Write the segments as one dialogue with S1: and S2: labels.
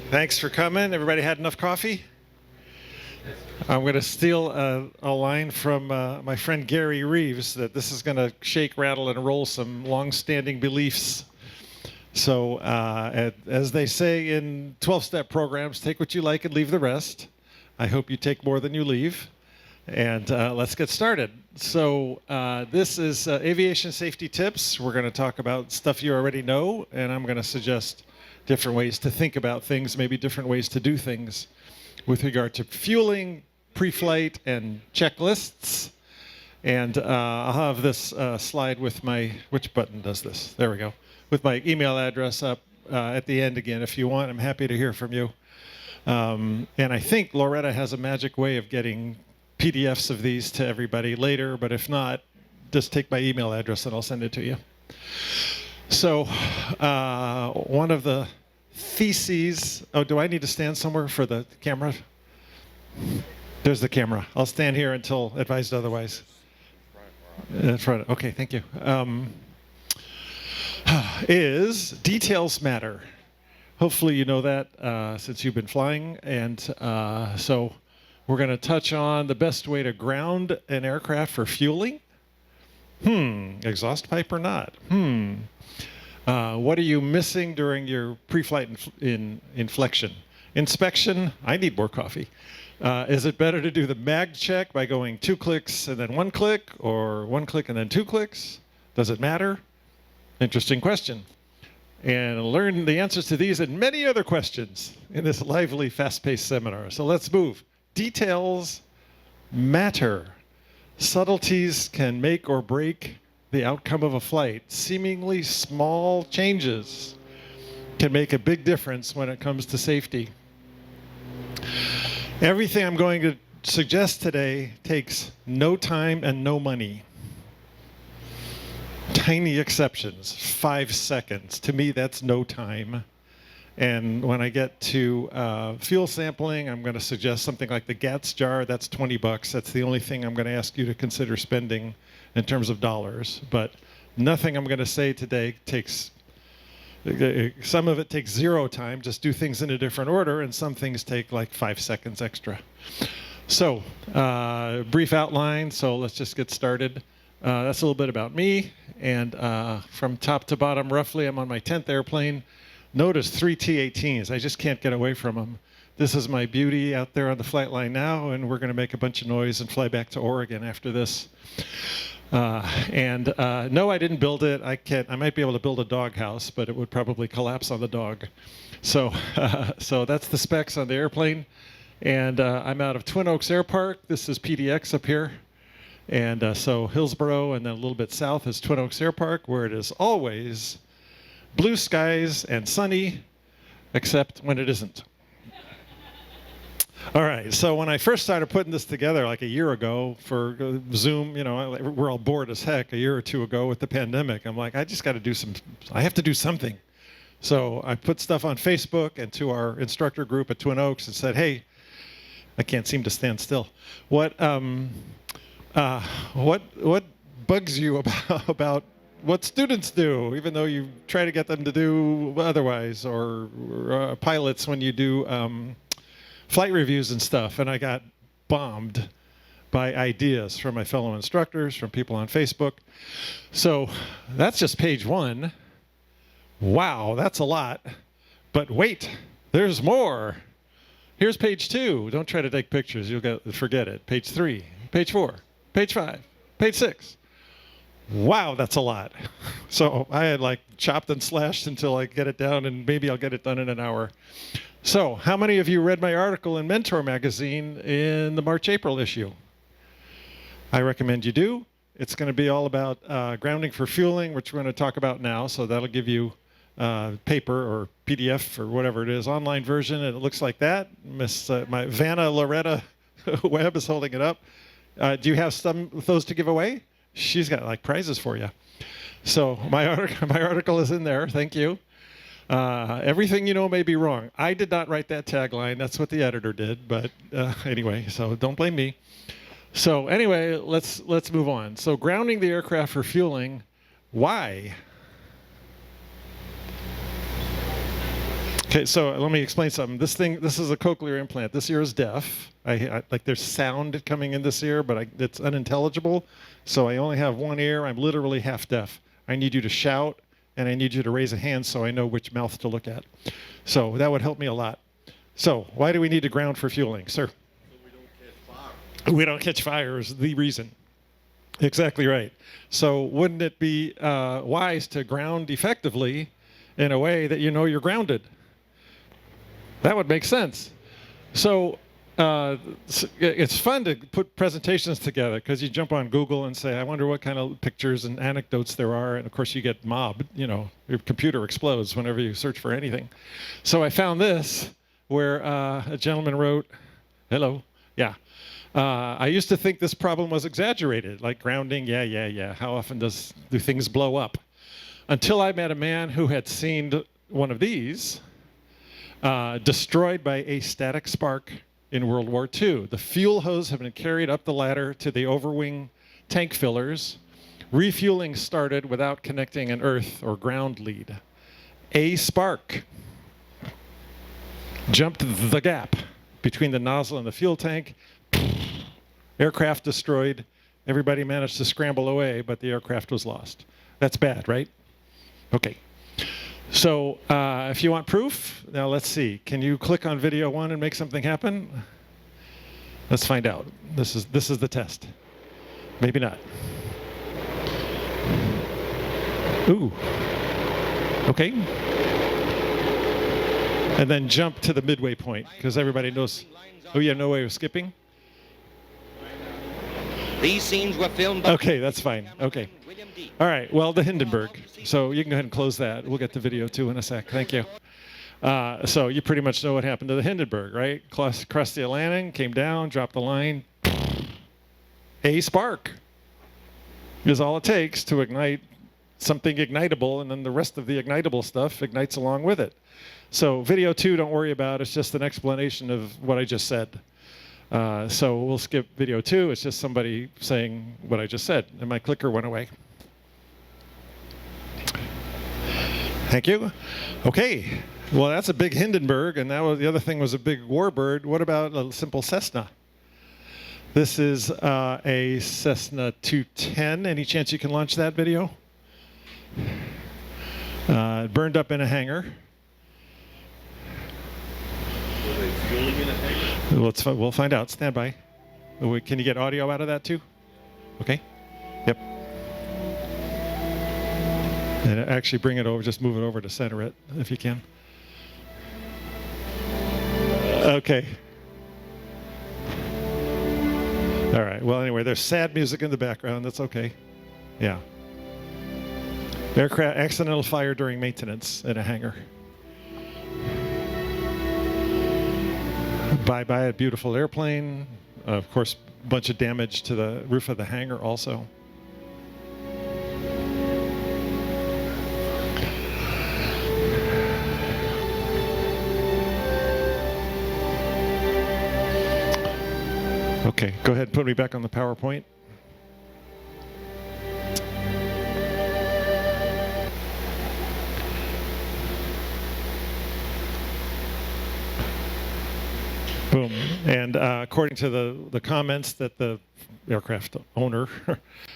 S1: Thanks for coming. Everybody had enough coffee? I'm going to steal a line from my friend Gary Reeves that this is going to shake, rattle, and roll some long-standing beliefs. So as they say in 12-step programs, take what you like and leave the rest. I hope you take more than you leave. And let's get started. So this is aviation safety tips. We're going to talk about stuff you already know, and I'm going to suggest different ways to think about things, maybe different ways to do things with regard to fueling, pre-flight, and checklists. And I'll have this slide with my, which button does this? There we go. With my email address up at the end again if you want. I'm happy to hear from you. And I think Loretta has a magic way of getting PDFs of these to everybody later, but if not, just take my email address and I'll send it to you. So one of the theses, oh, do I need to stand somewhere for the camera? There's the camera. I'll stand here until advised otherwise. In front. Okay, thank you. Is details matter? Hopefully you know that since you've been flying. And so we're going to touch on the best way to ground an aircraft for fueling. Exhaust pipe or not? What are you missing during your pre-flight inflection? Inspection, I need more coffee. Is it better to do the mag check by going 2 clicks and then 1 click, or 1 click and then 2 clicks? Does it matter? Interesting question. And learn the answers to these and many other questions in this lively, fast-paced seminar. So let's move. Details matter. Subtleties can make or break the outcome of a flight. Seemingly small changes can make a big difference when it comes to safety. Everything I'm going to suggest today takes no time and no money. Tiny exceptions, 5 seconds. To me, that's no time. And when I get to fuel sampling, I'm going to suggest something like the GATS jar. That's $20. That's the only thing I'm going to ask you to consider spending in terms of dollars. But nothing I'm going to say today takes, some of it takes 0 time. Just do things in a different order, and some things take like 5 seconds extra. So brief outline. So let's just get started. That's a little bit about me. And from top to bottom, roughly, I'm on my 10th airplane. Notice 3 T-18s. I just can't get away from them. This is my beauty out there on the flight line now, and we're going to make a bunch of noise and fly back to Oregon after this. No, I didn't build it. I might be able to build a dog house, but it would probably collapse on the dog. So, so that's the specs on the airplane. And I'm out of Twin Oaks Airpark. This is PDX up here. And so Hillsboro, and then a little bit south is Twin Oaks Airpark, where it is always blue skies and sunny, except when it isn't. All right, so when I first started putting this together like a year ago for Zoom, you know, we're all bored as heck a year or two ago with the pandemic. I'm like, I just got to do I have to do something. So I put stuff on Facebook and to our instructor group at Twin Oaks and said, hey, I can't seem to stand still. What bugs you about what students do, even though you try to get them to do otherwise, or pilots when you do flight reviews and stuff? And I got bombed by ideas from my fellow instructors, from people on Facebook. So that's just page 1. Wow, that's a lot. But wait, there's more. Here's page 2. Don't try to take pictures. You'll forget it. Page 3, page 4, page 5, page 6. Wow, that's a lot. So I had like chopped and slashed until I get it down, and maybe I'll get it done in an hour. So how many of you read my article in Mentor magazine in the March-April issue? I recommend you do. It's going to be all about grounding for fueling, which we're going to talk about now. So that'll give you paper or PDF or whatever it is, online version, and it looks like that. My Vanna Loretta Webb is holding it up. Do you have some of those to give away? She's got like prizes for you. So my article is in there. Thank you. Everything you know may be wrong. I did not write that tagline. That's what the editor did. But anyway, so don't blame me. So anyway, let's move on. So grounding the aircraft for fueling. Why? Okay, so let me explain something. This is a cochlear implant. This ear is deaf. Like there's sound coming in this ear, but it's unintelligible. So I only have one ear. I'm literally half deaf. I need you to shout, and I need you to raise a hand so I know which mouth to look at. So that would help me a lot. So why do we need to ground for fueling, sir?
S2: So we don't catch fire.
S1: We don't catch fire is the reason. Exactly right. So wouldn't it be wise to ground effectively in a way that you know you're grounded? That would make sense. So it's fun to put presentations together because you jump on Google and say, I wonder what kind of pictures and anecdotes there are. And of course you get mobbed, you know, your computer explodes whenever you search for anything. So I found this where a gentleman wrote, hello, yeah. I used to think this problem was exaggerated, like grounding, yeah. How often do things blow up? Until I met a man who had seen one of these destroyed by a static spark in World War II. The fuel hose had been carried up the ladder to the overwing tank fillers. Refueling started without connecting an earth or ground lead. A spark jumped the gap between the nozzle and the fuel tank. Aircraft destroyed. Everybody managed to scramble away, but the aircraft was lost. That's bad, right? Okay. So if you want proof, now let's see. Can you click on video 1 and make something happen? Let's find out. This is the test. Maybe not. Ooh. Okay. And then jump to the midway point, because everybody knows. Oh, you have no way of skipping?
S3: These scenes were filmed by
S1: Okay, that's fine. Okay. All right, well, the Hindenburg. So you can go ahead and close that. We'll get to video 2 in a sec. Thank you. So you pretty much know what happened to the Hindenburg, right? Crossed the Atlantic, came down, dropped the line. A spark is all it takes to ignite something ignitable, and then the rest of the ignitable stuff ignites along with it. So video 2, don't worry about. It's just an explanation of what I just said. So we'll skip video 2. It's just somebody saying what I just said, and my clicker went away. Thank you. Okay. Well, that's a big Hindenburg, and the other thing was a big warbird. What about a simple Cessna? This is a Cessna 210. Any chance you can launch that video? It burned up in a hangar.
S2: Were they fueling in a hangar?
S1: We'll find out. Stand by. Can you get audio out of that too? Okay. Yep. And actually bring it over. Just move it over to center it if you can. Okay. All right. Well, anyway, there's sad music in the background. That's okay. Yeah. Aircraft accidental fire during maintenance in a hangar. Bye-bye, a beautiful airplane. Of course, a bunch of damage to the roof of the hangar also. Okay, go ahead and put me back on the PowerPoint. Boom. And according to the comments that the aircraft owner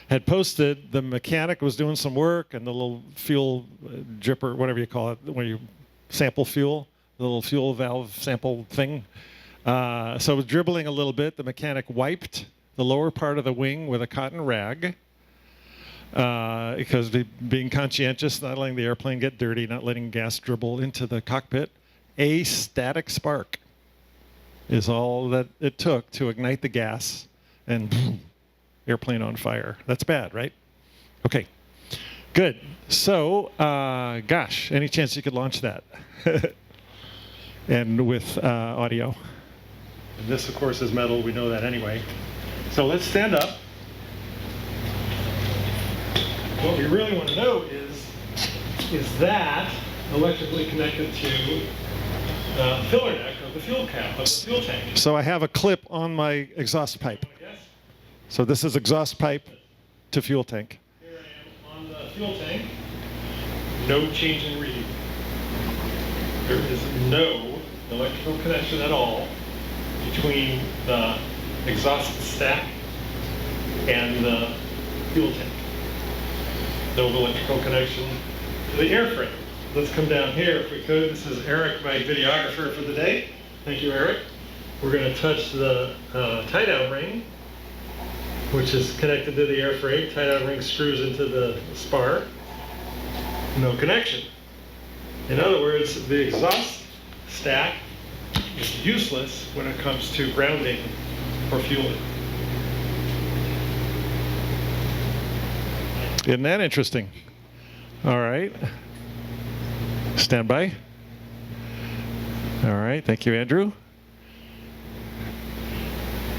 S1: had posted, the mechanic was doing some work, and the little fuel dripper, whatever you call it, when you sample fuel, the little fuel valve sample thing. So it was dribbling a little bit. The mechanic wiped the lower part of the wing with a cotton rag because being conscientious, not letting the airplane get dirty, not letting gas dribble into the cockpit. A static spark is all that it took to ignite the gas and boom, airplane on fire. That's bad, right? Okay, good. So, gosh, any chance you could launch that? And with audio. And this, of course, is metal. We know that anyway. So let's stand up. What we really want to know is that electrically connected to the filler neck of the fuel cap of the fuel tank. So I have a clip on my exhaust pipe. So this is exhaust pipe to fuel tank. Here I am on the fuel tank. No change in reading. there is no electrical connection at all between the exhaust stack and the fuel tank. No electrical connection to the airframe. Let's come down here if we could. This is Eric, my videographer for the day. Thank you, Eric. We're going to touch the tie-down ring, which is connected to the airframe. Tie-down ring screws into the spar. No connection. In other words, the exhaust stack is useless when it comes to grounding or fueling. Isn't that interesting? All right. Stand by. All right. Thank you, Andrew.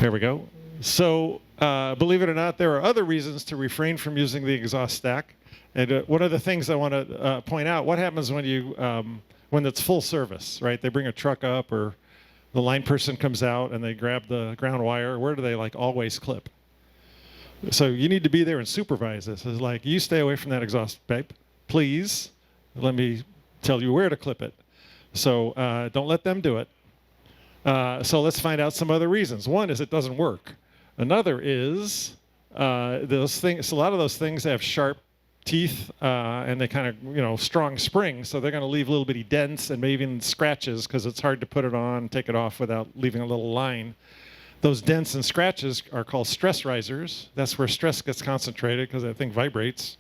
S1: There we go. So, believe it or not, there are other reasons to refrain from using the exhaust stack. And one of the things I want to point out, what happens when you, when it's full service, right? They bring a truck up or the line person comes out and they grab the ground wire. Where do they like always clip? So you need to be there and supervise this. It's like, you stay away from that exhaust pipe, please. Let me tell you where to clip it. So don't let them do it. So let's find out some other reasons. One is it doesn't work. Another is those things. A lot of those things have sharp teeth and they kind of, strong springs. So they're going to leave little bitty dents and maybe even scratches because it's hard to put it on and take it off without leaving a little line. Those dents and scratches are called stress risers. That's where stress gets concentrated because that thing vibrates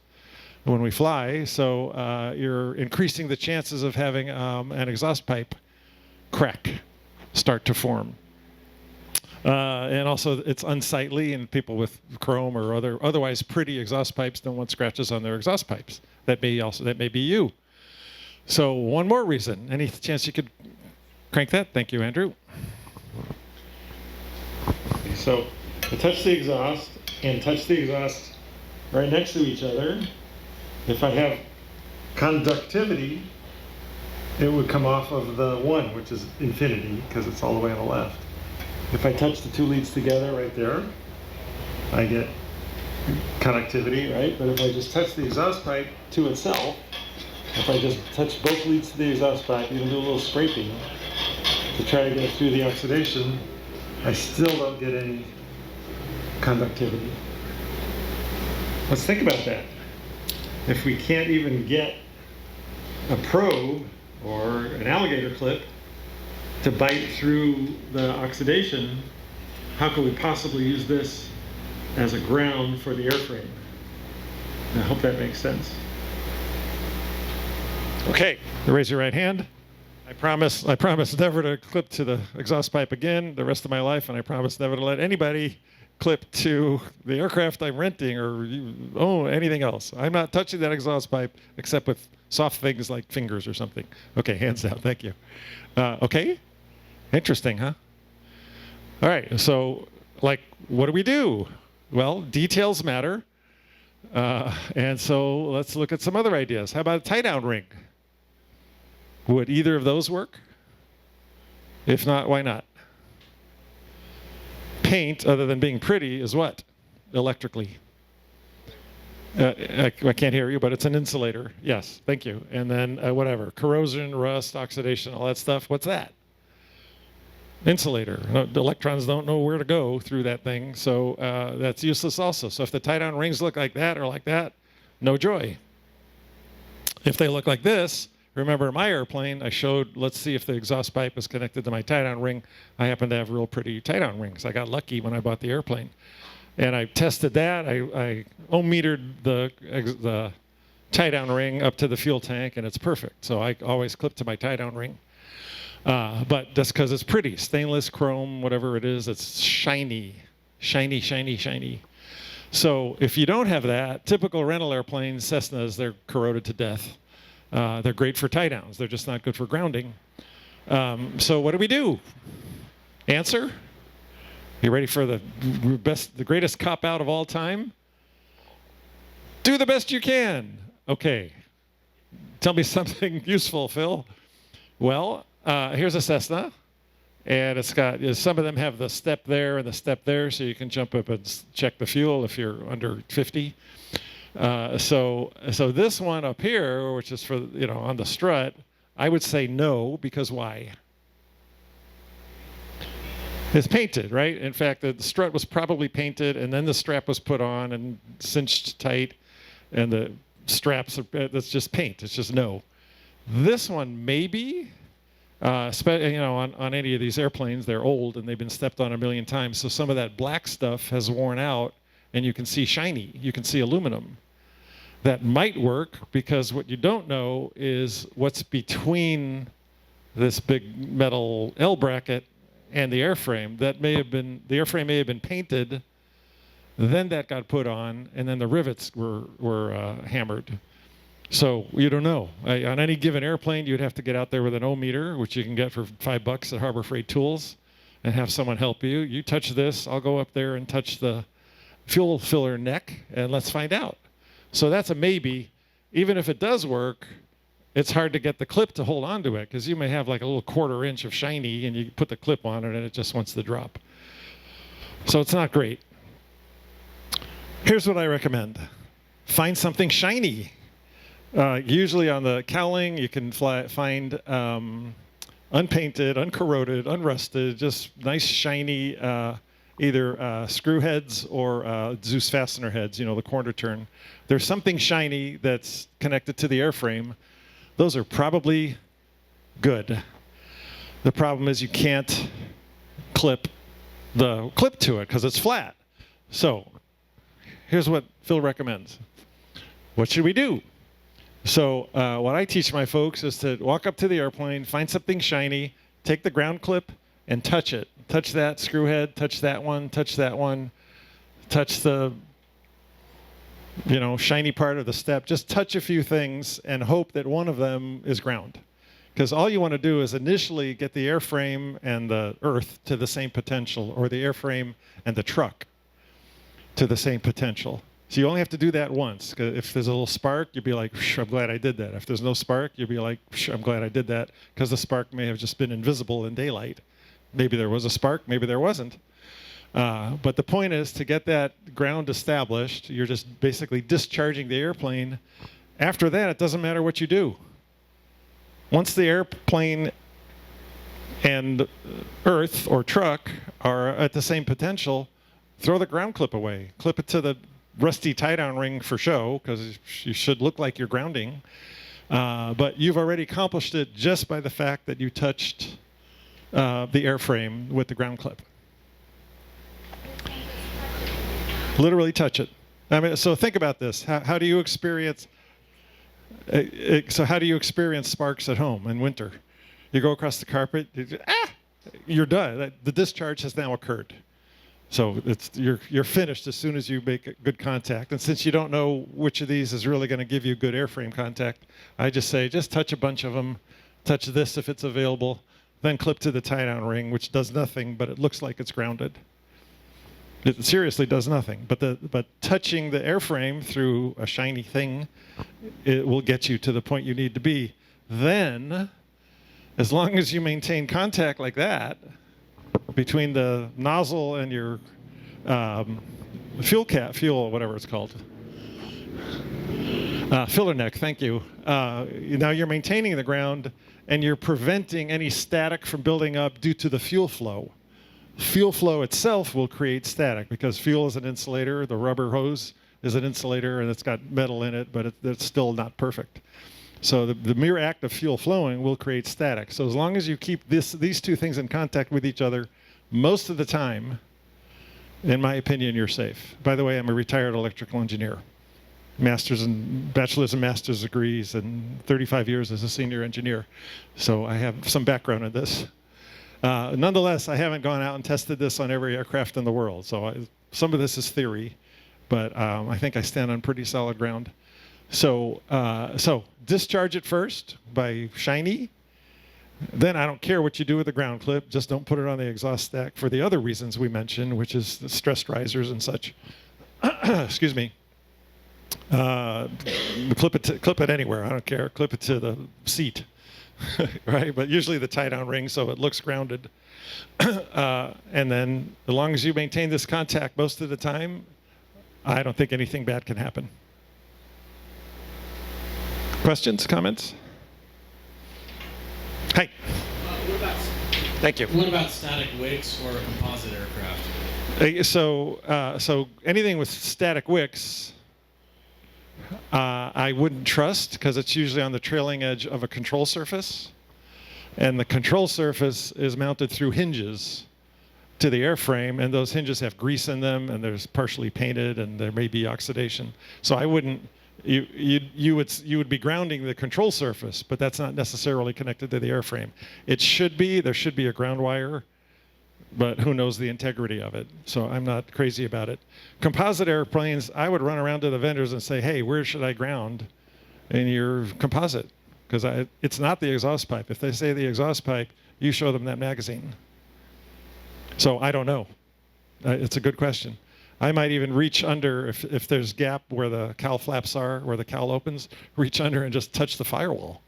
S1: when we fly. So you're increasing the chances of having an exhaust pipe crack start to form. And also it's unsightly, and people with chrome or otherwise pretty exhaust pipes don't want scratches on their exhaust pipes. That may be you. So one more reason. Any chance you could crank that? Thank you, Andrew. So I touch the exhaust and touch the exhaust right next to each other. If I have conductivity, it would come off of the one, which is infinity, because it's all the way on the left. If I touch the two leads together right there, I get conductivity, right? But if I just touch the exhaust pipe to itself, if I just touch both leads to the exhaust pipe, even do a little scraping to try to get through the oxidation, I still don't get any conductivity. Let's think about that. If we can't even get a probe or an alligator clip to bite through the oxidation, how can we possibly use this as a ground for the airframe? I hope that makes sense. Okay, raise your right hand. I promise never to clip to the exhaust pipe again the rest of my life, and I promise never to let anybody clip to the aircraft I'm renting or anything else. I'm not touching that exhaust pipe except with soft things like fingers or something. Okay, hands down, thank you. Okay, interesting, huh? All right, so what do we do? Well, details matter. And so let's look at some other ideas. How about a tie-down ring? Would either of those work? If not, why not? Paint, other than being pretty, is what? Electrically. I can't hear you, but it's an insulator. Yes, thank you. And then whatever, corrosion, rust, oxidation, all that stuff. What's that? Insulator. The electrons don't know where to go through that thing, so that's useless also. So if the tie-down rings look like that or like that, no joy. If they look like this, remember in my airplane, I showed, let's see if the exhaust pipe is connected to my tie-down ring. I happen to have real pretty tie-down rings. I got lucky when I bought the airplane. And I tested that. I ohmmetered the tie-down ring up to the fuel tank, and it's perfect. So I always clip to my tie-down ring. But that's because it's pretty. Stainless, chrome, whatever it is, it's shiny. Shiny, shiny, shiny. So if you don't have that, typical rental airplanes, Cessnas, they're corroded to death. They're great for tie-downs. They're just not good for grounding. So what do we do? Answer? You ready for the greatest cop-out of all time? Do the best you can. Okay. Tell me something useful, Phil. Well, here's a Cessna, and it's got, some of them have the step there and the step there, so you can jump up and check the fuel if you're under 50. So this one up here, which is for, on the strut, I would say no, because why? It's painted, right? In fact, the strut was probably painted, and then the strap was put on and cinched tight, and the straps, that's just paint. It's just no. This one, maybe, on any of these airplanes, they're old and they've been stepped on a million times, so some of that black stuff has worn out, and you can see shiny. You can see aluminum. That might work, because what you don't know is what's between this big metal L bracket and the airframe. The airframe may have been painted, then that got put on, and then the rivets were hammered. So you don't know. On any given airplane, you'd have to get out there with an O-meter, which you can get for $5 at Harbor Freight Tools, and have someone help you. You touch this, I'll go up there and touch the fuel filler neck, and let's find out. So that's a maybe. Even if it does work, it's hard to get the clip to hold onto it, because you may have like a little 1/4 inch of shiny, and you put the clip on it and it just wants to drop. So it's not great. Here's what I recommend. Find something shiny. Usually on the cowling, you can find unpainted, uncorroded, unrusted, just nice shiny either screw heads or Zeus fastener heads, the corner turn. There's something shiny that's connected to the airframe. Those are probably good. The problem is you can't clip the clip to it because it's flat. So here's what Phil recommends. What should we do? So what I teach my folks is to walk up to the airplane, find something shiny, take the ground clip, and touch it. Touch that screw head, touch that one, touch that one, touch the shiny part of the step. Just touch a few things and hope that one of them is ground. Because all you want to do is initially get the airframe and the earth to the same potential, or the airframe and the truck to the same potential. So you only have to do that once. If there's a little spark, you'll be like, I'm glad I did that. If there's no spark, you'll be like, I'm glad I did that, because the spark may have just been invisible in daylight. Maybe there was a spark, maybe there wasn't. But the point is, to get that ground established, you're just basically discharging the airplane. After that, it doesn't matter what you do. Once the airplane and earth or truck are at the same potential, throw the ground clip away. Clip it to the rusty tie-down ring for show, because you should look like you're grounding. But you've already accomplished it just by the fact that you touched the airframe with the ground clip. Literally touch it. I mean, so think about this. How do you experience? So how do you experience sparks at home in winter? You go across the carpet. You're done. The discharge has now occurred. So you're finished as soon as you make good contact. And since you don't know which of these is really going to give you good airframe contact, I just say just touch a bunch of them. Touch this if it's available. Then clip to the tie-down ring, which does nothing, but it looks like it's grounded. It seriously does nothing. But touching the airframe through a shiny thing, it will get you to the point you need to be. Then, as long as you maintain contact like that between the nozzle and your fuel, whatever it's called, filler neck, thank you. Now you're maintaining the ground, and you're preventing any static from building up due to the fuel flow. Fuel flow itself will create static, because fuel is an insulator. The rubber hose is an insulator, and it's got metal in it, but it's still not perfect. So the mere act of fuel flowing will create static. So as long as you keep these two things in contact with each other, most of the time, in my opinion, you're safe. By the way, I'm a retired electrical engineer. Bachelor's and master's degrees, and 35 years as a senior engineer. So I have some background in this. Nonetheless, I haven't gone out and tested this on every aircraft in the world. So some of this is theory, but I think I stand on pretty solid ground. So discharge it first by shiny. Then I don't care what you do with the ground clip. Just don't put it on the exhaust stack for the other reasons we mentioned, which is the stress risers and such. Excuse me. Clip it anywhere. I don't care. Clip it to the seat. Right? But usually the tie-down ring, so it looks grounded. And then as long as you maintain this contact most of the time, I don't think anything bad can happen. Hi.
S4: Thank you.
S5: What about static wicks or a composite aircraft?
S1: So anything with static wicks, I wouldn't trust because it's usually on the trailing edge of a control surface. And the control surface is mounted through hinges to the airframe, and those hinges have grease in them, and there's partially painted, and there may be oxidation. So I wouldn't. You would be grounding the control surface, but that's not necessarily connected to the airframe. It should be. There should be a ground wire, but who knows the integrity of it. So I'm not crazy about it. Composite airplanes, I would run around to the vendors and say, hey, where should I ground in your composite? Because it's not the exhaust pipe. If they say the exhaust pipe, you show them that magazine. So I don't know. It's a good question. I might even reach under, if there's gap where the cowl flaps are, where the cowl opens, reach under and just touch the firewall,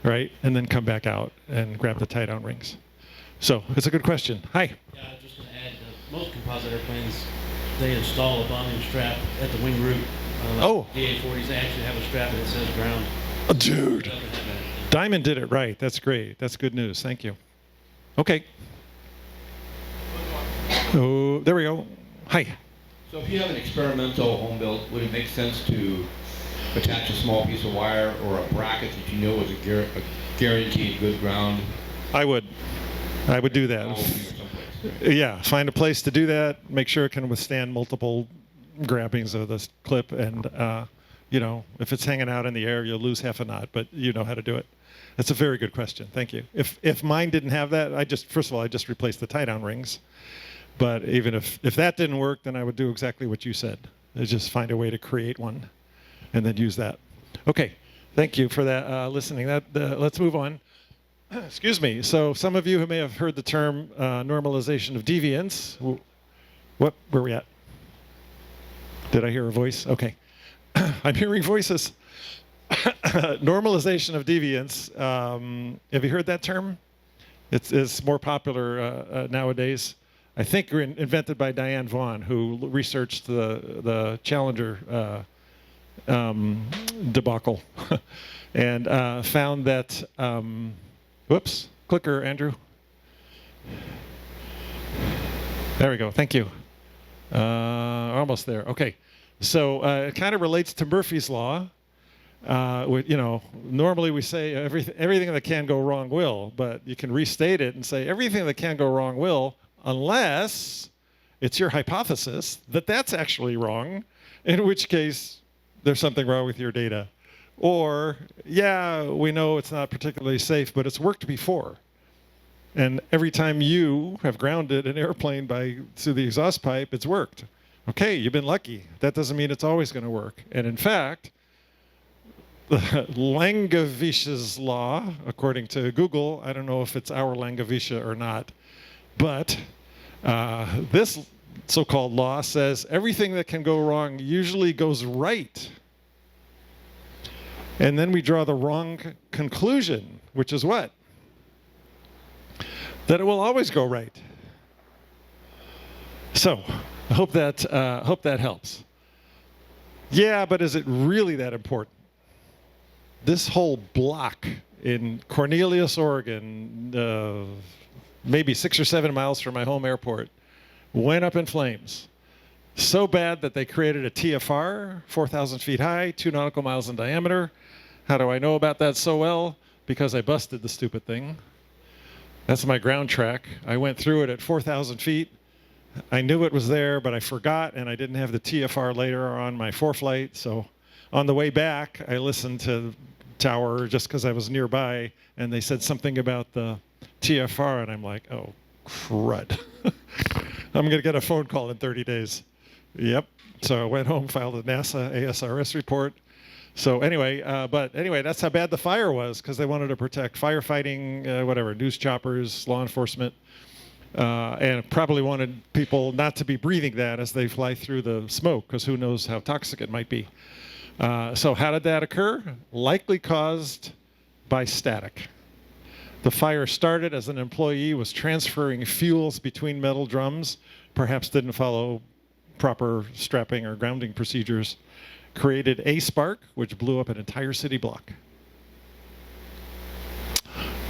S1: right? And then come back out and grab the tie-down rings. So it's a good question. Hi.
S5: Yeah, I was just going to add, most composite airplanes, they install a bonding strap at the wing root.
S1: Oh.
S5: The A40s, they actually have a strap that says ground.
S1: Oh, dude. Diamond did it right. That's great. That's good news. Thank you. Okay. Oh, there we go. Hi.
S6: So if you have an experimental home built, would it make sense to attach a small piece of wire or a bracket that you know is a guaranteed good ground?
S1: I would do that. Yeah, find a place to do that. Make sure it can withstand multiple grabbings of this clip, and if it's hanging out in the air, you'll lose half a knot, but you know how to do it. That's a very good question. Thank you. If mine didn't have that, first of all, I just replaced the tie-down rings. But even if that didn't work, then I would do exactly what you said. Is just find a way to create one, and then use that. Okay, thank you for that listening. Let's move on. Excuse me. So some of you who may have heard the term normalization of deviance. What? Where are we at? Did I hear a voice? Okay. I'm hearing voices. Normalization of deviance. Have you heard that term? It's more popular nowadays. I think invented by Diane Vaughan, who researched the Challenger debacle and found that, whoops, clicker, Andrew. There we go, thank you. Almost there, okay. So it kind of relates to Murphy's Law. Normally we say everything that can go wrong will, but you can restate it and say everything that can go wrong will, unless it's your hypothesis that that's actually wrong, in which case there's something wrong with your data. Or, yeah, we know it's not particularly safe, but it's worked before. And every time you have grounded an airplane through the exhaust pipe, it's worked. Okay, you've been lucky. That doesn't mean it's always going to work. And in fact, Langevish's law, according to Google, I don't know if it's our Langevisha or not, but this so-called law says everything that can go wrong usually goes right. And then we draw the wrong conclusion, which is what? That it will always go right. So I hope that helps. Yeah, but is it really that important? This whole block in Cornelius, Oregon, maybe 6 or 7 miles from my home airport, went up in flames. So bad that they created a TFR, 4,000 feet high, 2 nautical miles in diameter. How do I know about that so well? Because I busted the stupid thing. That's my ground track. I went through it at 4,000 feet. I knew it was there, but I forgot, and I didn't have the TFR later on my foreflight. So on the way back, I listened to tower just because I was nearby, and they said something about the TFR, and I'm like, oh, crud. I'm going to get a phone call in 30 days. Yep. So I went home, filed a NASA ASRS report. So anyway, that's how bad the fire was, because they wanted to protect firefighting, news choppers, law enforcement, and probably wanted people not to be breathing that as they fly through the smoke, because who knows how toxic it might be. So how did that occur? Likely caused by static. The fire started as an employee was transferring fuels between metal drums, perhaps didn't follow proper strapping or grounding procedures, created a spark, which blew up an entire city block.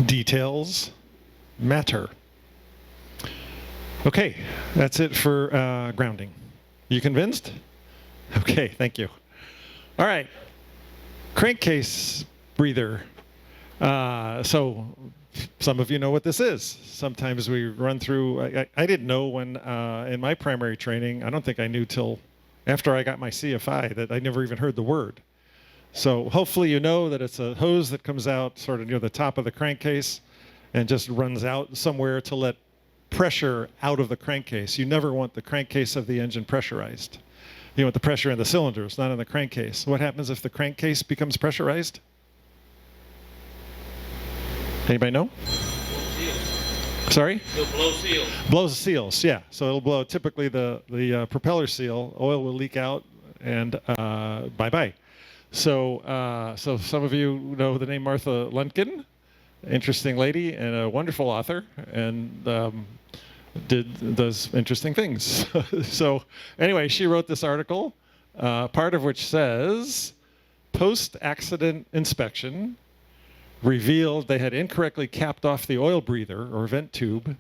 S1: Details matter. Okay, that's it for grounding. You convinced? Okay, thank you. All right, crankcase breather. So some of you know what this is. Sometimes we run through, I didn't know when in my primary training, I don't think I knew till after I got my CFI that I never even heard the word. So hopefully you know that it's a hose that comes out sort of near the top of the crankcase and just runs out somewhere to let pressure out of the crankcase. You never want the crankcase of the engine pressurized. You want the pressure in the cylinders, not in the crankcase. What happens if the crankcase becomes pressurized? Anybody know? Sorry?
S5: It'll blow seals.
S1: Blows the seals, yeah. So it'll blow typically the propeller seal. Oil will leak out, and bye-bye. So so some of you know the name Martha Luntgen, interesting lady and a wonderful author, and does interesting things. So anyway, she wrote this article, part of which says, post-accident inspection revealed they had incorrectly capped off the oil breather or vent tube,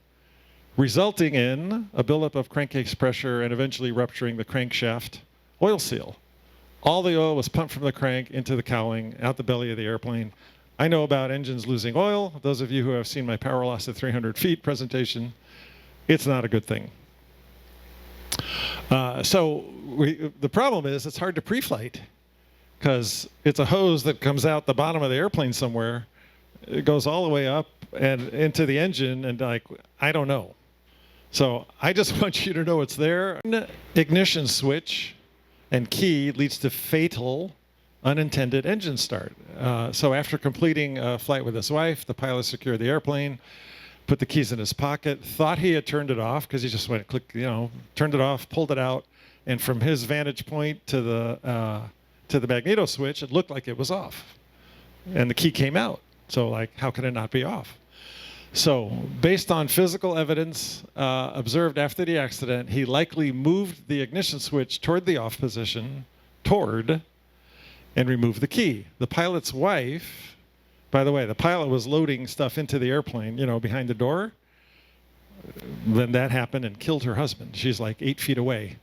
S1: resulting in a buildup of crankcase pressure and eventually rupturing the crankshaft oil seal. All the oil was pumped from the crank into the cowling, out the belly of the airplane. I know about engines losing oil. Those of you who have seen my power loss at 300 feet presentation, it's not a good thing. The problem is it's hard to pre-flight because it's a hose that comes out the bottom of the airplane somewhere. It goes all the way up and into the engine, and I don't know. So I just want you to know it's there. Ignition switch and key leads to fatal unintended engine start. So after completing a flight with his wife, the pilot secured the airplane, put the keys in his pocket, thought he had turned it off because he just went click, turned it off, pulled it out, and from his vantage point to the magneto switch, it looked like it was off, and the key came out. So how can it not be off? So based on physical evidence observed after the accident, he likely moved the ignition switch toward the off position, and removed the key. The pilot's wife, by the way, the pilot was loading stuff into the airplane, behind the door. Then that happened and killed her husband. She's like 8 feet away.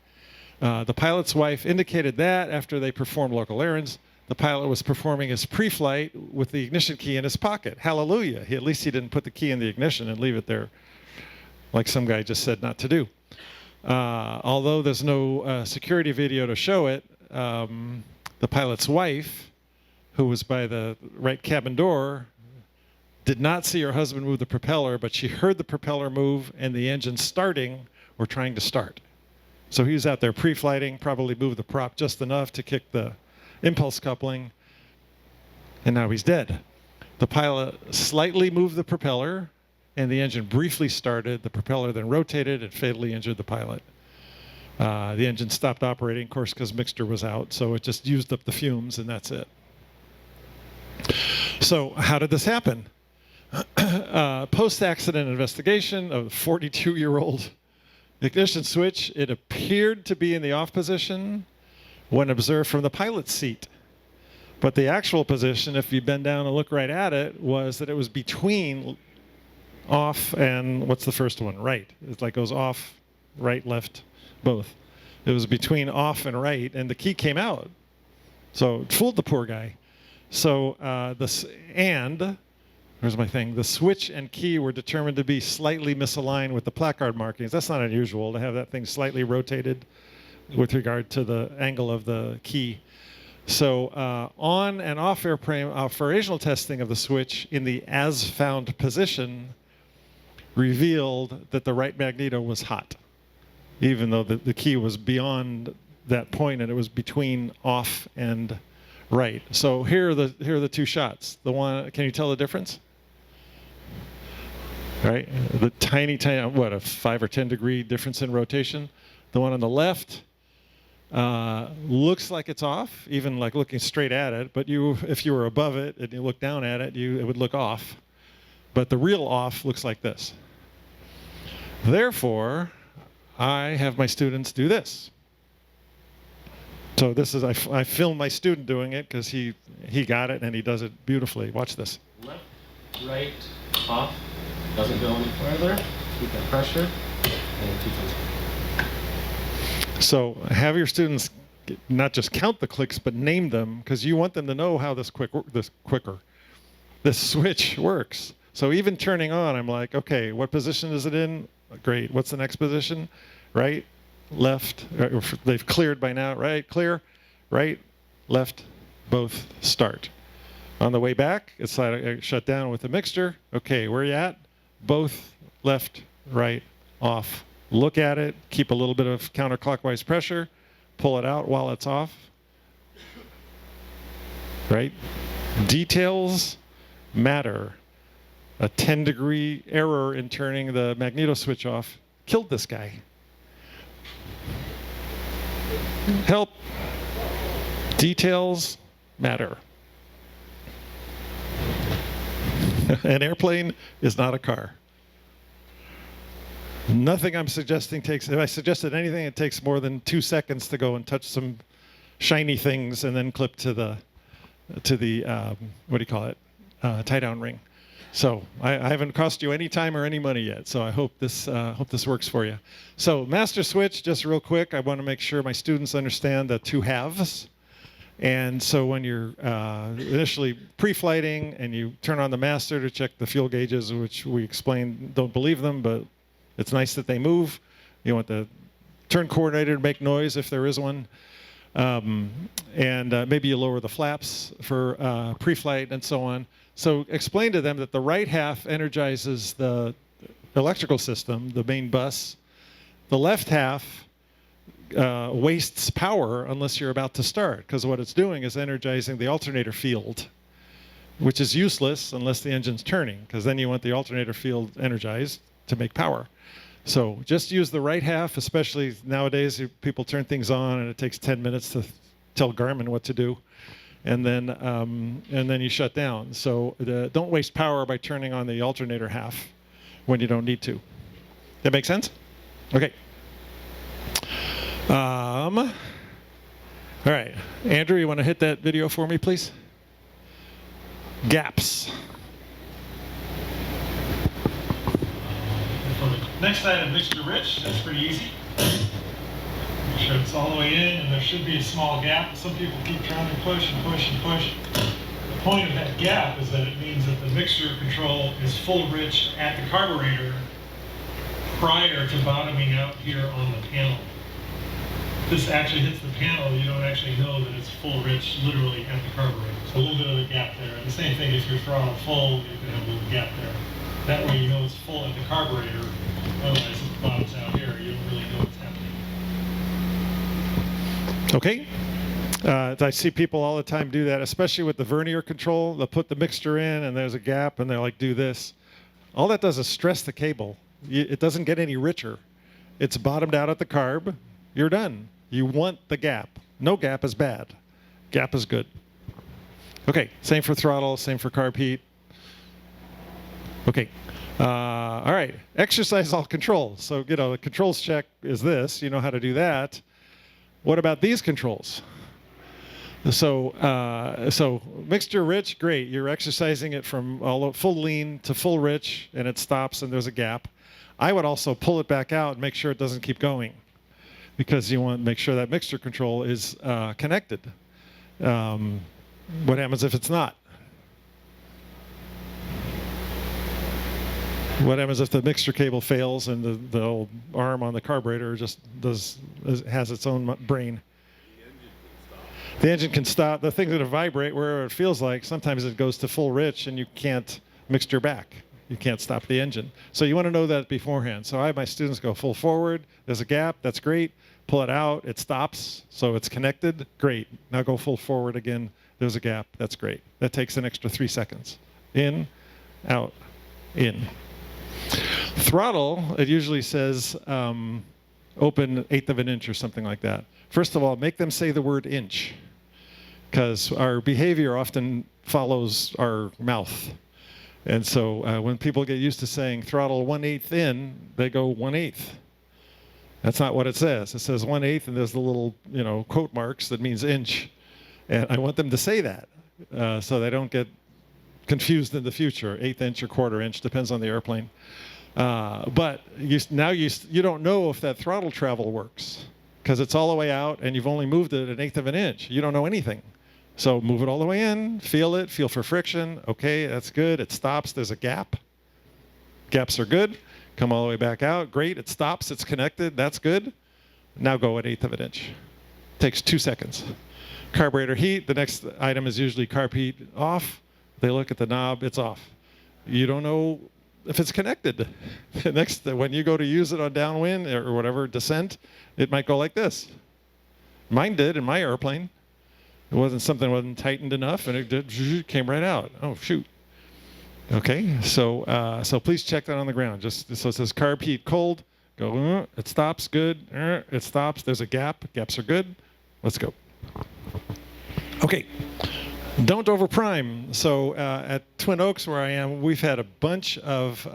S1: The pilot's wife indicated that after they performed local errands, the pilot was performing his pre-flight with the ignition key in his pocket. Hallelujah. At least he didn't put the key in the ignition and leave it there like some guy just said not to do. Although there's no security video to show it, the pilot's wife, who was by the right cabin door, did not see her husband move the propeller, but she heard the propeller move and the engine starting or trying to start. So he was out there pre-flighting, probably moved the prop just enough to kick the impulse coupling, and now he's dead. The pilot slightly moved the propeller, and the engine briefly started. The propeller then rotated and fatally injured the pilot. The engine stopped operating, of course, because mixture was out, so it just used up the fumes, and that's it. So how did this happen? Post-accident investigation of a 42-year-old ignition switch. It appeared to be in the off position when observed from the pilot's seat. But the actual position, if you bend down and look right at it, was that it was between off and, what's the first one? Right. It's like goes off, right, left, both. It was between off and right, and the key came out. So it fooled the poor guy. So here's my thing. The switch and key were determined to be slightly misaligned with the placard markings. That's not unusual to have that thing slightly rotated with regard to the angle of the key. So on and off airplane operational testing of the switch in the as found position revealed that the right magneto was hot, even though the key was beyond that point and it was between off and right. So here are the two shots. The one, can you tell the difference? Right, the tiny, what, a 5 or 10 degree difference in rotation. The one on the left looks like it's off, even like looking straight at it, but if you were above it and you look down at it, it would look off. But the real off looks like this. Therefore, I have my students do this. So this is, I filmed my student doing it because he got it and he does it beautifully. Watch this.
S5: Left.
S7: right, off. Doesn't go any further. Keep that pressure. And 2 times.
S1: So have your students not just count the clicks, but name them, because you want them to know how this switch works. So even turning on, I'm like, okay, what position is it in? Great. What's the next position? Right, left. They've cleared by now. Right, clear. Right, left, both start. On the way back, it's shut down with the mixture. Okay, where you at? Both left, right, off. Look at it. Keep a little bit of counterclockwise pressure. Pull it out while it's off. Right? Details matter. A 10-degree error in turning the magneto switch off killed this guy. Help. Details matter. An airplane is not a car. Nothing I'm suggesting takes, if I suggested anything, it takes more than 2 seconds to go and touch some shiny things and then clip to the what do you call it, tie-down ring. So I haven't cost you any time or any money yet. So I hope this works for you. So master switch, just real quick, I want to make sure my students understand the 2 halves. And so when you're initially pre-flighting and you turn on the master to check the fuel gauges, which we explained, don't believe them, but it's nice that they move. You want the turn coordinator to make noise if there is one. And maybe you lower the flaps for pre-flight and so on. So explain to them that the right half energizes the electrical system, the main bus. The left half wastes power unless you're about to start, because what it's doing is energizing the alternator field, which is useless unless the engine's turning, because then you want the alternator field energized to make power. So just use the right half, especially nowadays people turn things on and it takes 10 minutes to tell Garmin what to do, and then you shut down. So don't waste power by turning on the alternator half when you don't need to. That make sense? Okay. All right, Andrew, you want to hit that video for me, please? Gaps.
S8: Next item, mixture rich. That's pretty easy. Make sure it's all the way in, and there should be a small gap. Some people keep trying to push and push and push. The point of that gap is that it means that the mixture control is full rich at the carburetor prior to bottoming out here on the panel. If this actually hits the panel, you don't actually know that it's full rich literally at the carburetor. So a little bit of a gap there. And the same thing if your throttle full, you can have a little gap there. That way you know it's full at the carburetor. Otherwise, if it bottoms out here, you don't really know what's happening.
S1: Okay. I see people all the time do that, especially with the vernier control. They'll put the mixture in, and there's a gap, and they're like, do this. All that does is stress the cable. It doesn't get any richer. It's bottomed out at the carb. You're done. You want the gap. No gap is bad. Gap is good. Okay, same for throttle, same for carb heat. Okay. All right, exercise all controls. So, the controls check is this. You know how to do that. What about these controls? So mixture rich, great. You're exercising it from full lean to full rich, and it stops, and there's a gap. I would also pull it back out and make sure it doesn't keep going, because you want to make sure that mixture control is connected. What happens if it's not? What happens if the mixture cable fails and the old arm on the carburetor just has its own brain? The engine can stop. The things that vibrate wherever it feels like, sometimes it goes to full rich and you can't mixture back. You can't stop the engine. So you want to know that beforehand. So I have my students go full forward. There's a gap. That's great. Pull it out. It stops. So it's connected. Great. Now go full forward again. There's a gap. That's great. That takes an extra 3 seconds. In, out, in. Throttle, it usually says open 1/8 of an inch or something like that. First of all, make them say the word inch, because our behavior often follows our mouth. And so when people get used to saying throttle 1/8 in, they go 1/8. That's not what it says. It says 1/8, and there's the little quote marks that means inch. And I want them to say that so they don't get confused in the future, 1/8 inch or 1/4 inch, depends on the airplane. But now you don't know if that throttle travel works because it's all the way out and you've only moved it 1/8 of an inch. You don't know anything. So move it all the way in, feel for friction. Okay, that's good. It stops. There's a gap. Gaps are good. Come all the way back out. Great. It stops. It's connected. That's good. Now go 1/8 of an inch. Takes 2 seconds. Carburetor heat. The next item is usually carb heat off. They look at the knob. It's off. You don't know if it's connected. When you go to use it on downwind or whatever, descent, it might go like this. Mine did in my airplane. It wasn't tightened enough, and it came right out. Oh shoot. Okay, so please check that on the ground. So it says carb heat cold. Go. It stops. Good. It stops. There's a gap. Gaps are good. Let's go. Okay. Don't overprime. So at Twin Oaks, where I am, we've had a bunch of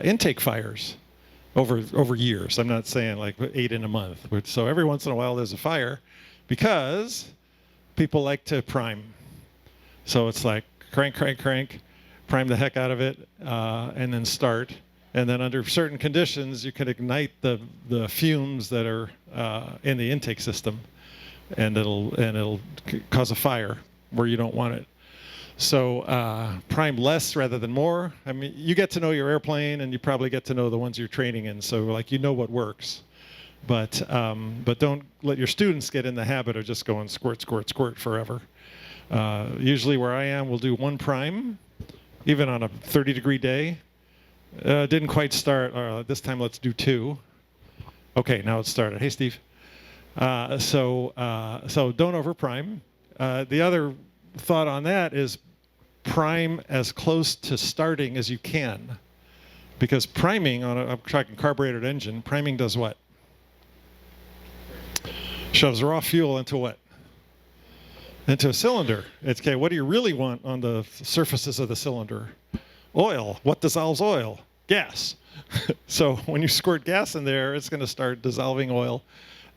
S1: intake fires over years. I'm not saying like 8 in a month. So every once in a while there's a fire because people like to prime. So it's like crank, prime the heck out of it, and then start. And then under certain conditions, you can ignite the fumes that are in the intake system, and it'll cause a fire where you don't want it. So prime less rather than more. I mean, you get to know your airplane, and you probably get to know the ones you're training in. So like you know what works, but don't let your students get in the habit of just going squirt, squirt, squirt forever. Usually where I am, we'll do 1 prime, even on a 30-degree day. Didn't quite start. This time let's do 2. Okay, now it's started. Hey, Steve. So don't overprime. The other thought on that is prime as close to starting as you can, because priming on I'm talking carbureted engine. Priming does what? Shoves raw fuel into what? Into a cylinder. It's okay. What do you really want on the surfaces of the cylinder? Oil. What dissolves oil? Gas. So when you squirt gas in there, it's going to start dissolving oil.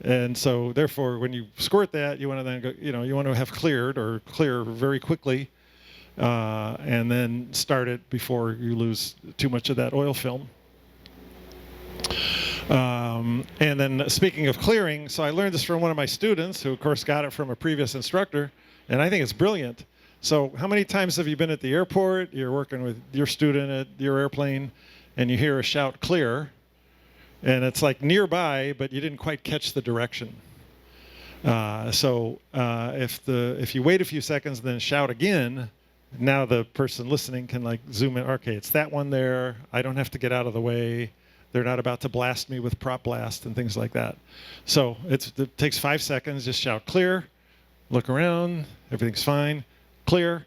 S1: And so therefore, when you squirt that, you want to then go, you want to have clear very quickly, and then start it before you lose too much of that oil film. And then speaking of clearing, so I learned this from one of my students, who of course got it from a previous instructor, and I think it's brilliant. So how many times have you been at the airport, you're working with your student at your airplane, and you hear a shout clear, and it's like nearby, but you didn't quite catch the direction. If you wait a few seconds and then shout again, now the person listening can like zoom in. Okay, it's that one there. I don't have to get out of the way. They're not about to blast me with prop blast and things like that. So it takes 5 seconds. Just shout clear, look around, everything's fine, clear,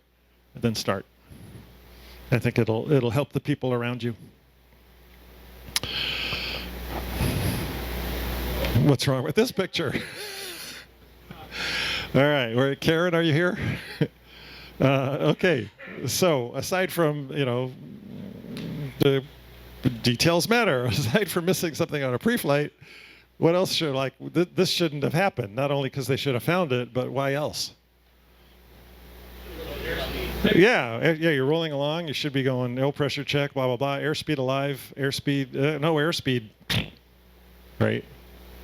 S1: and then start. I think it'll help the people around you. What's wrong with this picture? All right, Karen, are you here? Okay, so aside from, the details matter, aside from missing something on a pre-flight, what else this shouldn't have happened, not only because they should have found it, but why else? Yeah, you're rolling along, you should be going, no pressure check, blah, blah, blah, airspeed alive, airspeed, no airspeed, right?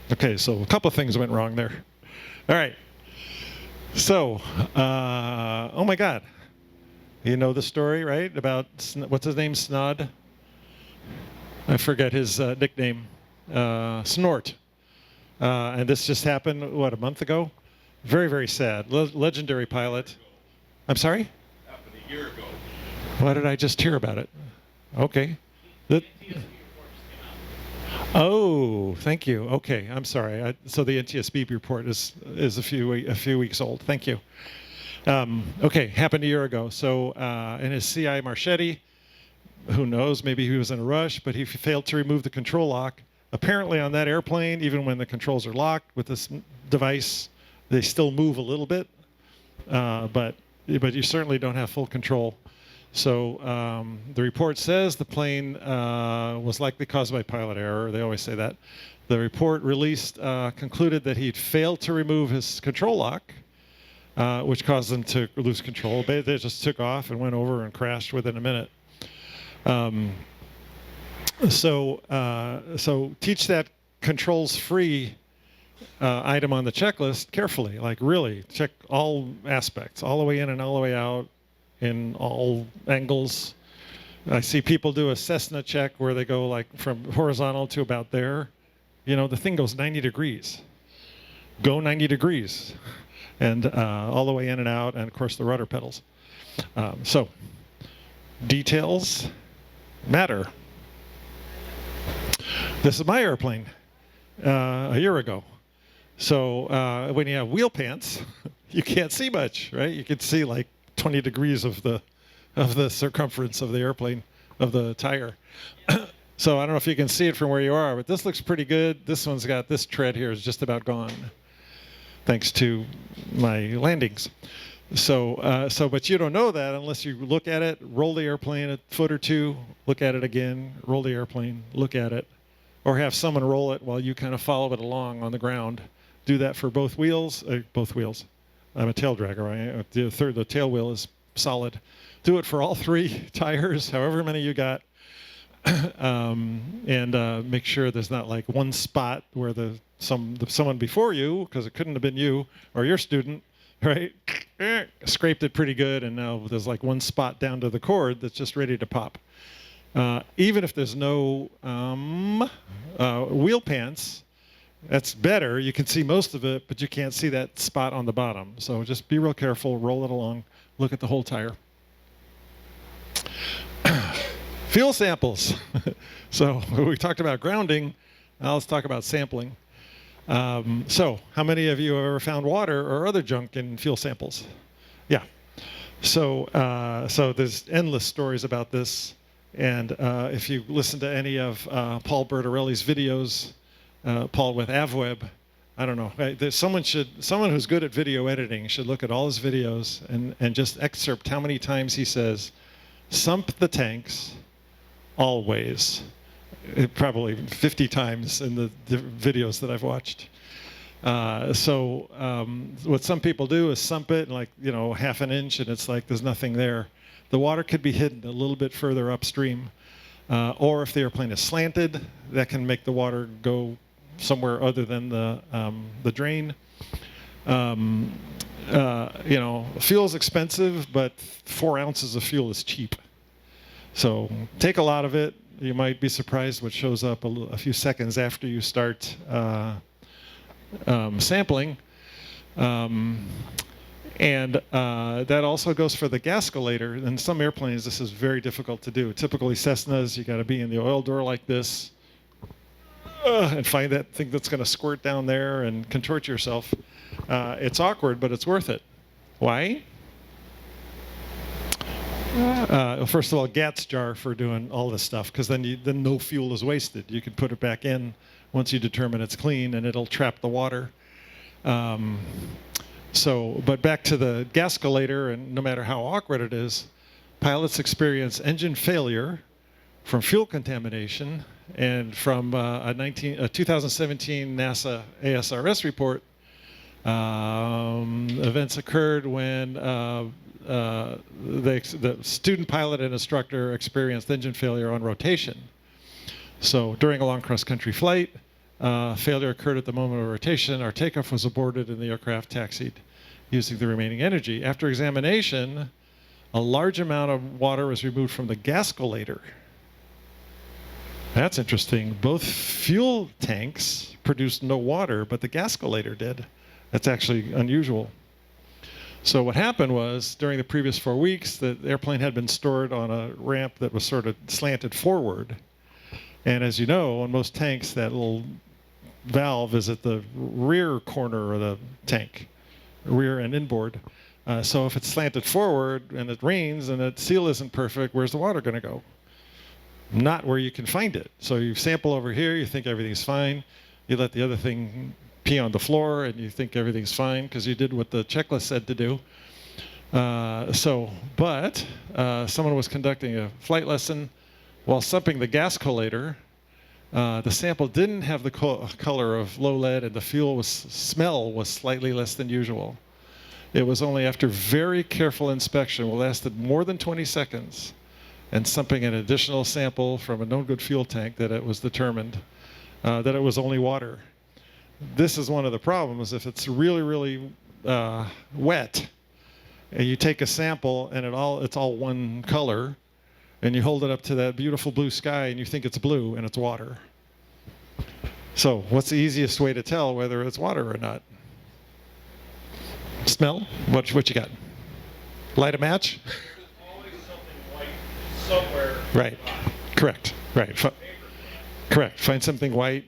S1: Okay, so a couple of things went wrong there. All right. So, oh my God. You know the story, right? About, what's his name, Snod? I forget his nickname. Snort. And this just happened, a month ago? Very, very sad. Legendary pilot. I'm sorry?
S2: Happened a year ago.
S1: Why did I just hear about it? Okay. Oh, thank you. Okay, I'm sorry. So the NTSB report is a few weeks old. Thank you. Okay, happened a year ago. So in his CI Marchetti, who knows, maybe he was in a rush, but he failed to remove the control lock. Apparently on that airplane, even when the controls are locked with this device, they still move a little bit, but you certainly don't have full control. So the report says the plane was likely caused by pilot error. They always say that. The report released concluded that he'd failed to remove his control lock, which caused them to lose control. They just took off and went over and crashed within a minute. So teach that controls-free item on the checklist carefully. Like really, check all aspects, all the way in and all the way out, in all angles. I see people do a Cessna check where they go like from horizontal to about there. You know, the thing goes 90 degrees. Go 90 degrees. And all the way in and out, and of course the rudder pedals. So, details matter. This is my airplane a year ago. So when you have wheel pants, you can't see much, right? You can see like 20 degrees of the circumference of the airplane, of the tire. So I don't know if you can see it from where you are, but this looks pretty good. This one's got, this tread here is just about gone, thanks to my landings. So, but you don't know that unless you look at it, roll the airplane a foot or two, look at it again, roll the airplane, look at it, or have someone roll it while you kind of follow it along on the ground. Do that for both wheels. I'm a tail dragger. Right? The tail wheel is solid. Do it for all three tires, however many you got. And make sure there's not like one spot where someone before you, because it couldn't have been you or your student, right? Scraped it pretty good, and now there's like one spot down to the cord that's just ready to pop. Even if there's no wheel pants, that's better. You can see most of it, but you can't see that spot on the bottom. So just be real careful, roll it along, look at the whole tire. Fuel samples. So we talked about grounding. Now let's talk about sampling. So how many of you have ever found water or other junk in fuel samples? Yeah. So there's endless stories about this. And if you listen to any of Paul Bertorelli's videos, Paul with AvWeb, I don't know. There's someone who's good at video editing should look at all his videos and just excerpt how many times he says, "Sump the tanks, always." Probably 50 times in the videos that I've watched. What some people do is sump it like, half an inch, and it's like there's nothing there. The water could be hidden a little bit further upstream. Or if the airplane is slanted, that can make the water go somewhere other than the drain. Fuel's expensive, but 4 ounces of fuel is cheap. So take a lot of it. You might be surprised what shows up a few seconds after you start sampling. That also goes for the gascolator. In some airplanes, this is very difficult to do. Typically, Cessnas, you got to be in the oil door like this and find that thing that's going to squirt down there and contort yourself. It's awkward, but it's worth it. Why? First of all, GAT's jar for doing all this stuff, because then no fuel is wasted. You can put it back in once you determine it's clean, and it'll trap the water. But back to the gascolator, and no matter how awkward it is, pilots experience engine failure from fuel contamination, and from a 2017 NASA ASRS report, events occurred when the student pilot and instructor experienced engine failure on rotation. So during a long cross-country flight, failure occurred at the moment of rotation. Our takeoff was aborted and the aircraft taxied using the remaining energy. After examination, a large amount of water was removed from the gascolator. That's interesting. Both fuel tanks produced no water, but the gascolator did. That's actually unusual. So what happened was, during the previous 4 weeks, the airplane had been stored on a ramp that was sort of slanted forward. And as you know, on most tanks, that little valve is at the rear corner of the tank, rear and inboard. So if it's slanted forward and it rains and the seal isn't perfect, where's the water going to go? Not where you can find it. So you sample over here, you think everything's fine. You let the other thing pee on the floor and you think everything's fine because you did what the checklist said to do. Someone was conducting a flight lesson while sumping the gascolator. The sample didn't have the color of low lead, and the smell was slightly less than usual. It was only after very careful inspection, well, lasted more than 20 seconds, and sumping an additional sample from a known good fuel tank that it was determined that it was only water. This is one of the problems. If it's really, really wet, and you take a sample and it's all one color, and you hold it up to that beautiful blue sky and you think it's blue and it's water. So what's the easiest way to tell whether it's water or not? Smell? What you got? Light a match?
S2: Always something white somewhere.
S1: Right. Correct. Right. Correct. Find something white.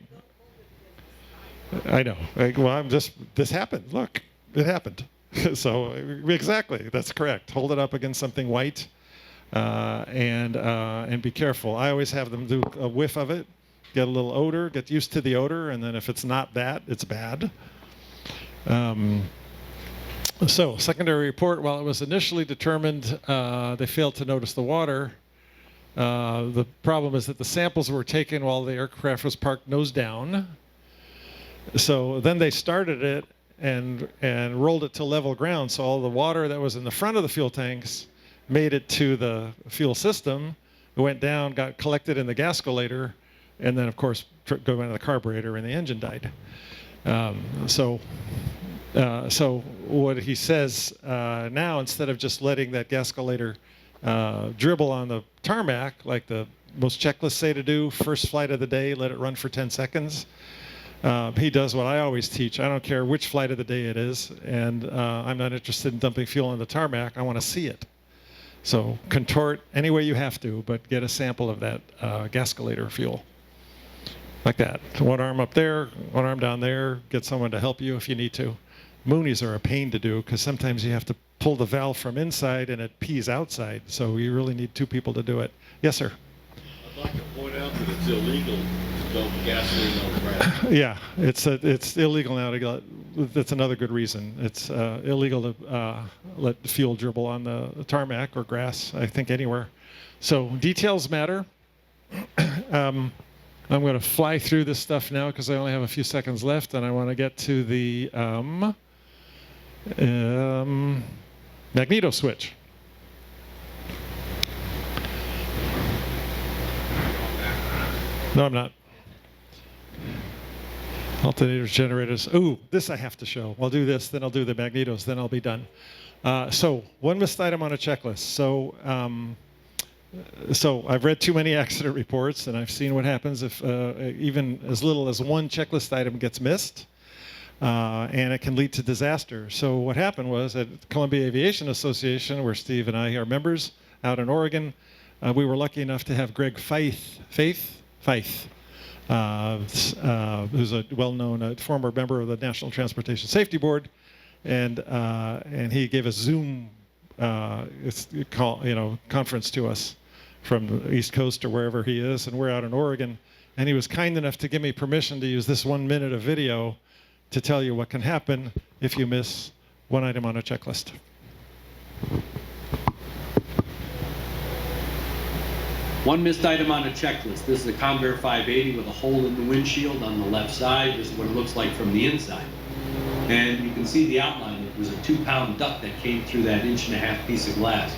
S1: I know. Well, this happened. Look, it happened. So exactly, that's correct. Hold it up against something white, and be careful. I always have them do a whiff of it, get a little odor, get used to the odor, and then if it's not that, it's bad. So secondary report, while it was initially determined they failed to notice the water, the problem is that the samples were taken while the aircraft was parked nose down. So then they started it and rolled it to level ground, so all the water that was in the front of the fuel tanks made it to the fuel system. It went down, got collected in the gascolator, and then of course go into the carburetor, and the engine died. So what he says now, instead of just letting that gascolator dribble on the tarmac like the most checklists say to do, first flight of the day, let it run for 10 seconds. He does what I always teach. I don't care which flight of the day it is, and I'm not interested in dumping fuel on the tarmac. I want to see it. So contort any way you have to, but get a sample of that gascolator fuel. Like that. One arm up there, one arm down there. Get someone to help you if you need to. Moonies are a pain to do because sometimes you have to pull the valve from inside and it pees outside. So you really need two people to do it. Yes, sir.
S2: I'd like to point out that it's illegal to dump gasoline on grass.
S1: Yeah, it's illegal now to go. That's another good reason. It's illegal to let the fuel dribble on the tarmac or grass, I think anywhere. So details matter. I'm going to fly through this stuff now because I only have a few seconds left, and I want to get to the magneto switch. No, I'm not. Alternators, generators. Ooh, this I have to show. I'll do this, then I'll do the magnetos, then I'll be done. So one missed item on a checklist. So I've read too many accident reports, and I've seen what happens if even as little as one checklist item gets missed, and it can lead to disaster. So what happened was at Columbia Aviation Association, where Steve and I are members out in Oregon, we were lucky enough to have Greg Feith, who's a well-known former member of the National Transportation Safety Board, and he gave a Zoom conference to us from the East Coast or wherever he is, and we're out in Oregon, and he was kind enough to give me permission to use this 1 minute of video to tell you what can happen if you miss one item on a checklist.
S9: One missed item on a checklist. This is a Convair 580 with a hole in the windshield on the left side. This is what it looks like from the inside. And you can see the outline. It was a 2-pound duct that came through that 1.5-inch piece of glass.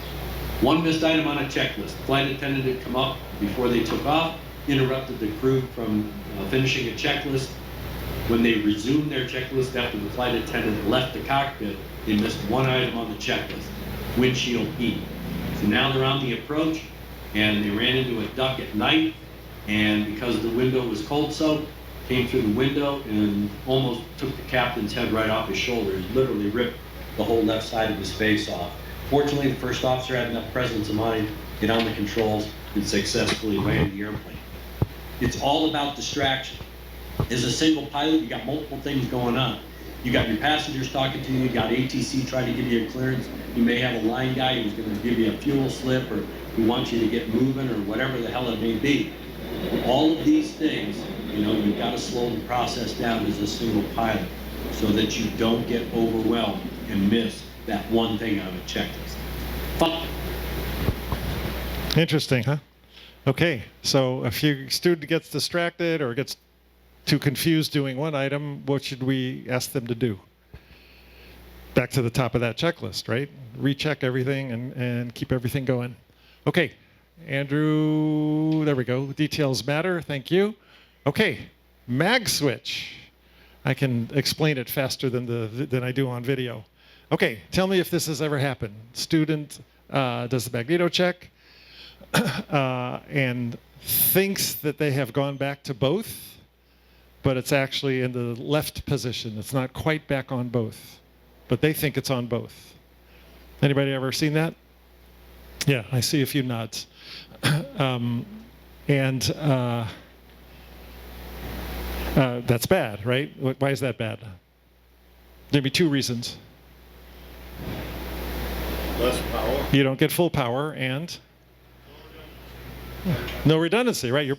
S9: One missed item on a checklist. Flight attendant had come up before they took off, interrupted the crew from finishing a checklist. When they resumed their checklist after the flight attendant left the cockpit, they missed one item on the checklist, windshield heat. So now they're on the approach, and they ran into a duct at night, and because the window was cold soaked, came through the window and almost took the captain's head right off his shoulder. He literally ripped the whole left side of his face off. Fortunately, the first officer had enough presence of mind to get on the controls and successfully land the airplane. It's all about distraction. As a single pilot, you got multiple things going on. You got your passengers talking to you, you got ATC trying to give you a clearance, you may have a line guy who's going to give you a fuel slip or who wants you to get moving or whatever the hell it may be. All of these things, you've got to slow the process down as a single pilot so that you don't get overwhelmed and miss that one thing on a checklist. Fuck.
S1: Interesting, huh? Okay, so if your student gets distracted or gets too confused doing one item, what should we ask them to do? back to the top of that checklist, right? Recheck everything and keep everything going. Okay, Andrew, there we go. Details matter, thank you. Okay, mag switch. I can explain it faster than I do on video. Okay, tell me if this has ever happened. Student does the magneto check and thinks that they have gone back to both, but it's actually in the left position. It's not quite back on both, but they think it's on both. Anybody ever seen that? Yeah, I see a few nods. That's bad, right? Why is that bad? There'd be two reasons.
S2: Less power.
S1: You don't get full power and no redundancy, right?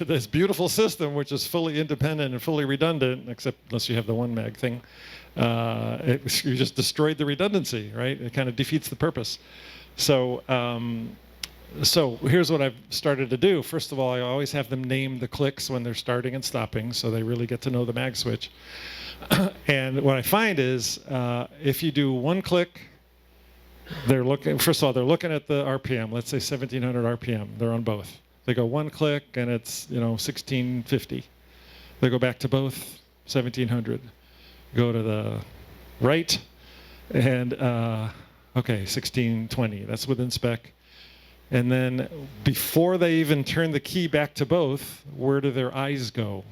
S1: This beautiful system, which is fully independent and fully redundant, except unless you have the one mag thing, you just destroyed the redundancy, right? It kind of defeats the purpose. So, so here's what I've started to do. First of all, I always have them name the clicks when they're starting and stopping, so they really get to know the mag switch. And what I find is, if you do one click, they're looking. First of all, they're looking at the RPM. Let's say 1700 RPM. They're on both. They go one click, and it's 1650. They go back to both, 1700. Go to the right, and okay, 1620. That's within spec. And then before they even turn the key back to both, where do their eyes go?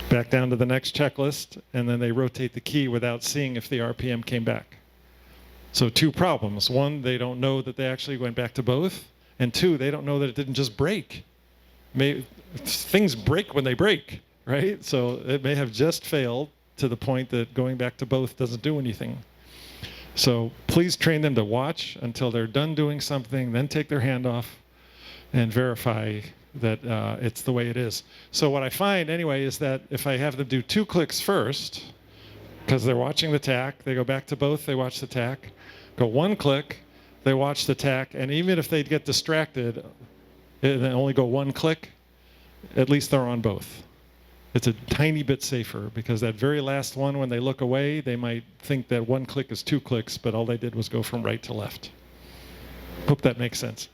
S1: Back down to the next checklist, and then they rotate the key without seeing if the RPM came back. So two problems. One, they don't know that they actually went back to both. And two, they don't know that it didn't just break. Things break when they break, right? So it may have just failed to the point that going back to both doesn't do anything. So please train them to watch until they're done doing something, then take their hand off and verify that it's the way it is. So what I find anyway is that if I have them do two clicks first, because they're watching the tack, they go back to both, they watch the tack, go one click, they watch the tack, and even if they get distracted and only go one click, at least they're on both. It's a tiny bit safer because that very last one, when they look away, they might think that one click is two clicks, but all they did was go from right to left. Hope that makes sense.